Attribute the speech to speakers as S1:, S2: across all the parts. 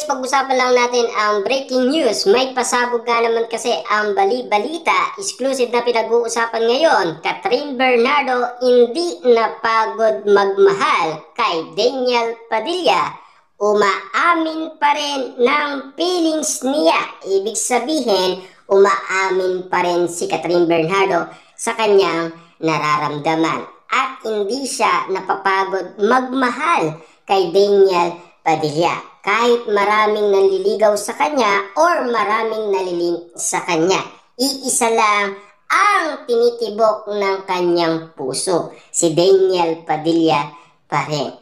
S1: guys, pag-usapan lang natin ang breaking news. May pasabog nga naman kasi ang bali-balita. Exclusive na pinag-uusapan ngayon. Catherine Bernardo hindi napagod magmahal kay Daniel Padilla. Umaamin pa rin ng feelings niya. Ibig sabihin, umaamin pa rin si Catherine Bernardo sa kanyang nararamdaman. At hindi siya napapagod magmahal kay Daniel Padilla. Kahit maraming nanliligaw sa kanya or maraming naliling sa kanya. Iisa lang ang tinitibok ng kanyang puso, si Daniel Padilla pa rin.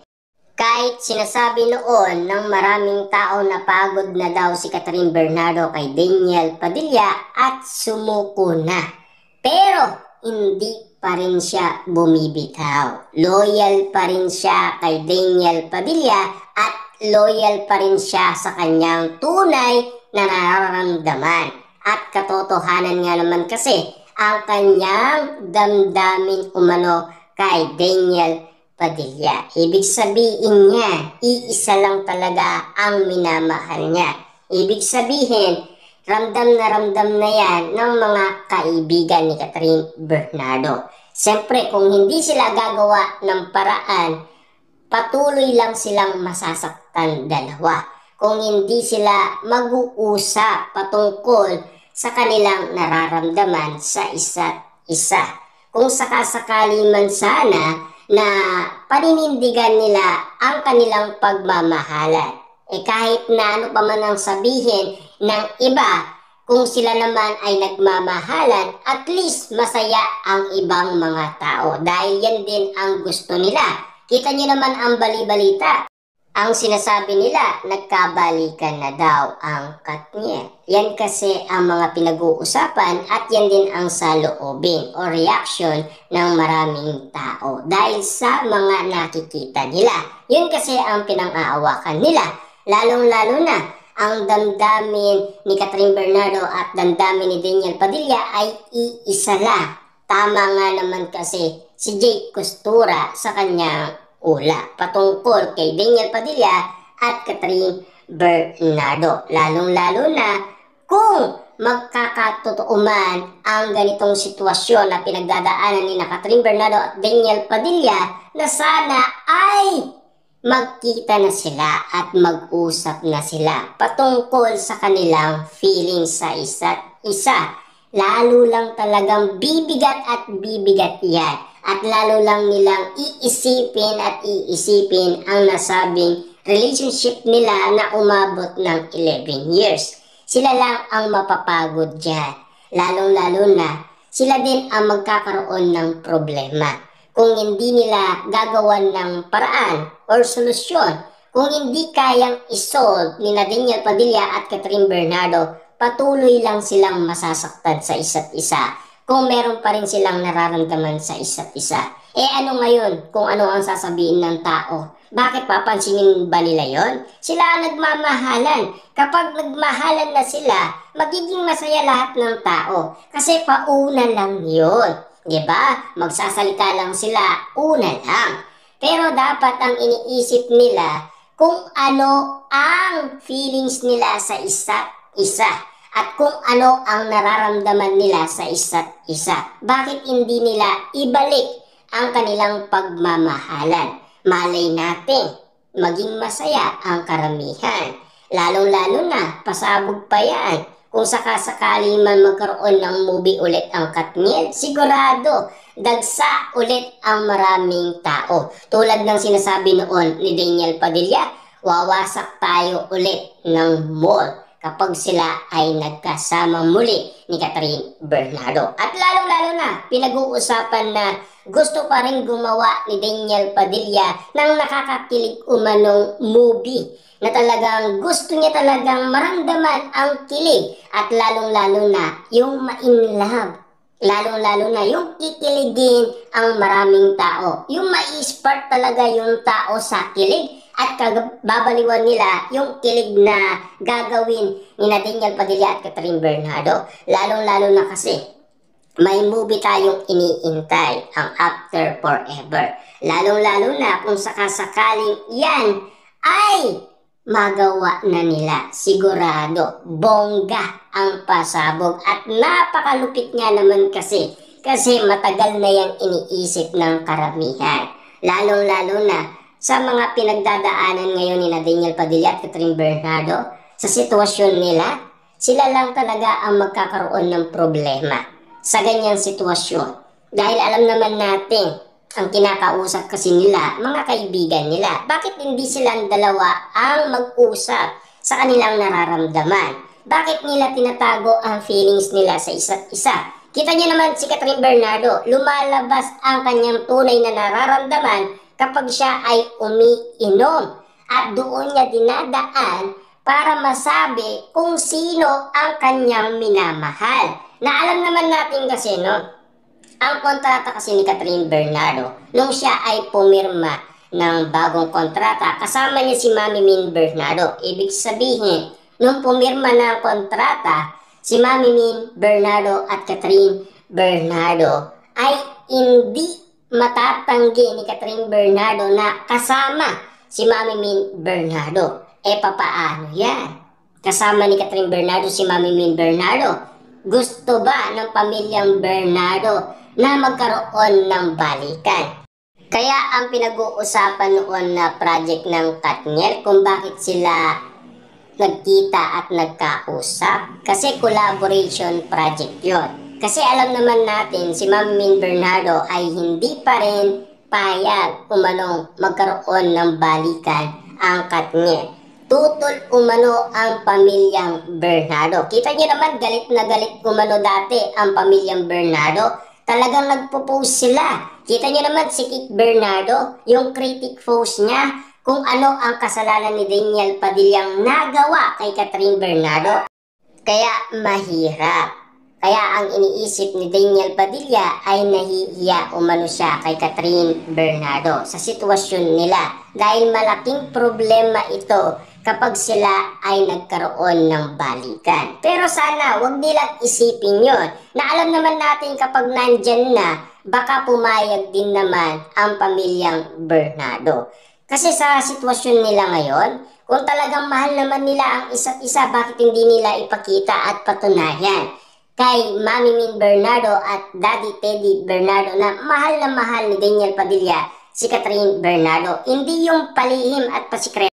S1: Kahit sinasabi noon ng maraming tao na pagod na daw si Catherine Bernardo kay Daniel Padilla at sumuko na. Pero hindi pa rin siya bumibitaw. Loyal pa rin siya kay Daniel Padilla at loyal pa rin siya sa kanyang tunay na nararamdaman. At katotohanan nga naman kasi ang kanyang damdamin umano kay Daniel Padilla. Ibig sabihin niya, iisa lang talaga ang minamahal niya. Ibig sabihin, ramdam na yan ng mga kaibigan ni Catherine Bernardo. Siyempre, kung hindi sila gagawa ng paraan, patuloy lang silang masasaktan dalawa. Kung hindi sila mag-uusap patungkol sa kanilang nararamdaman sa isa't isa. Kung sakasakali man sana na paninindigan nila ang kanilang pagmamahalan. Kahit na ano pa man ang sabihin ng iba, kung sila naman ay nagmamahalan, at least masaya ang ibang mga tao. Dahil yan din ang gusto nila. Kita nyo naman ang bali-balita. Ang sinasabi nila, nagkabalikan na daw ang Katniel. Yan kasi ang mga pinag-uusapan at yan din ang saloobin o reaction ng maraming tao. Dahil sa mga nakikita nila. Yun kasi ang pinang-aawakan nila. Lalong-lalo na ang damdamin ni Catherine Bernardo at damdamin ni Daniel Padilla ay iisa lang. Tama nga naman kasi si Jake Costura sa kanyang ula patungkol kay Daniel Padilla at Catherine Bernardo. Lalong-lalo na kung magkakatotoo man ang ganitong sitwasyon na pinagdadaanan ni Catherine Bernardo at Daniel Padilla, na sana ay magkita na sila at mag-usap na sila patungkol sa kanilang feelings sa isa't isa. Lalo lang talagang bibigat at bibigat yan. At lalo lang nilang iisipin at iisipin ang nasabing relationship nila na umabot ng 11 years. Sila lang ang mapapagod dyan. Lalong-lalo na sila din ang magkakaroon ng problema. Kung hindi nila gagawan ng paraan or solusyon, kung hindi kayang isolve ni Daniel Padilla at Catherine Bernardo, patuloy lang silang masasaktan sa isa't isa kung meron pa rin silang nararamdaman sa isa't isa. Ano ngayon kung ano ang sasabihin ng tao? Bakit papansinin ba nila yon? Sila ang nagmamahalan. Kapag nagmahalan na sila, magiging masaya lahat ng tao. Kasi pauna lang yon. Diba? Magsasalita lang sila, una lang. Pero dapat ang iniisip nila kung ano ang feelings nila sa isa't isa. At kung ano ang nararamdaman nila sa isa't isa. Bakit hindi nila ibalik ang kanilang pagmamahalan? Malay natin, maging masaya ang karamihan. Lalong-lalo na, pasabog pa yan. Kung sakasakali man magkaroon ng movie ulit ang Katniel, sigurado, dagsa ulit ang maraming tao. Tulad ng sinasabi noon ni Daniel Padilla, wawasak tayo ulit ng mall kapag sila ay nagkasama muli ni Catherine Bernardo. At lalong-lalo na, pinag-uusapan na gusto pa rin gumawa ni Daniel Padilla ng nakakakilig umanong movie na talagang gusto niya talagang maramdaman ang kilig at lalong-lalo na yung ma-inlove. Lalong-lalo na yung kikiligin ang maraming tao. Yung ma-spark talaga yung tao sa kilig at babaliwan nila yung kilig na gagawin ni Daniel Padilla at Catherine Bernardo. Lalong-lalo na kasi may movie tayong iniintay, ang After Forever. Lalong-lalo na kung sakasakaling yan ay magawa na nila. Sigurado, bongga ang pasabog. At napakalupit nga naman kasi matagal na yang iniisip ng karamihan. Lalong-lalo na sa mga pinagdadaanan ngayon ni Daniel Padilla at Catherine Bernardo, sa sitwasyon nila, sila lang talaga ang magkakaroon ng problema sa ganyang sitwasyon. Dahil alam naman natin, ang kinakausap kasi nila, mga kaibigan nila. Bakit hindi silang dalawa ang mag-usap sa kanilang nararamdaman? Bakit nila tinatago ang feelings nila sa isa't isa? Kita niyo naman si Catherine Bernardo, lumalabas ang kanyang tunay na nararamdaman kapag siya ay umiinom. At doon niya dinadaan para masabi kung sino ang kanyang minamahal. Na alam naman natin kasi, no? Ang kontrata kasi ni Catherine Bernardo, nung siya ay pumirma ng bagong kontrata, kasama niya si Mami Min Bernardo. Ibig sabihin, nung pumirma ng kontrata, si Mami Min Bernardo at Catherine Bernardo ay hindi matatanggi ni Catherine Bernardo na kasama si Mami Min Bernardo. Papaano yan? Kasama ni Catherine Bernardo si Mami Min Bernardo. Gusto ba ng pamilyang Bernardo na magkaroon ng balikan? Kaya ang pinag-uusapan noon na project ng Katniel kung bakit sila nagkita at nagkausap. Kasi collaboration project yon. Kasi alam naman natin si Ma'am Min Bernardo ay hindi pa rin payag umanong magkaroon ng balikan ang Katniel. Tutol umano ang pamilyang Bernardo. Kita niyo naman galit na galit umano dati ang pamilyang Bernardo. Talagang nagpo-post sila. Kita niyo naman si Kit Bernardo, yung critic post niya kung ano ang kasalanan ni Daniel Padillang nagawa kay Catherine Bernardo. Kaya mahirap. Kaya ang iniisip ni Daniel Padilla ay nahihiya umano siya kay Catherine Bernardo sa sitwasyon nila. Dahil malaking problema ito kapag sila ay nagkaroon ng balikan. Pero sana wag nilang isipin yon na alam naman natin kapag nandyan na, baka pumayag din naman ang pamilyang Bernardo. Kasi sa sitwasyon nila ngayon, kung talagang mahal naman nila ang isa't isa, bakit hindi nila ipakita at patunayan kay Mami Min Bernardo at Daddy Teddy Bernardo na mahal ni Daniel Padilla si Catherine Bernardo? Hindi yung palihim at pasikreto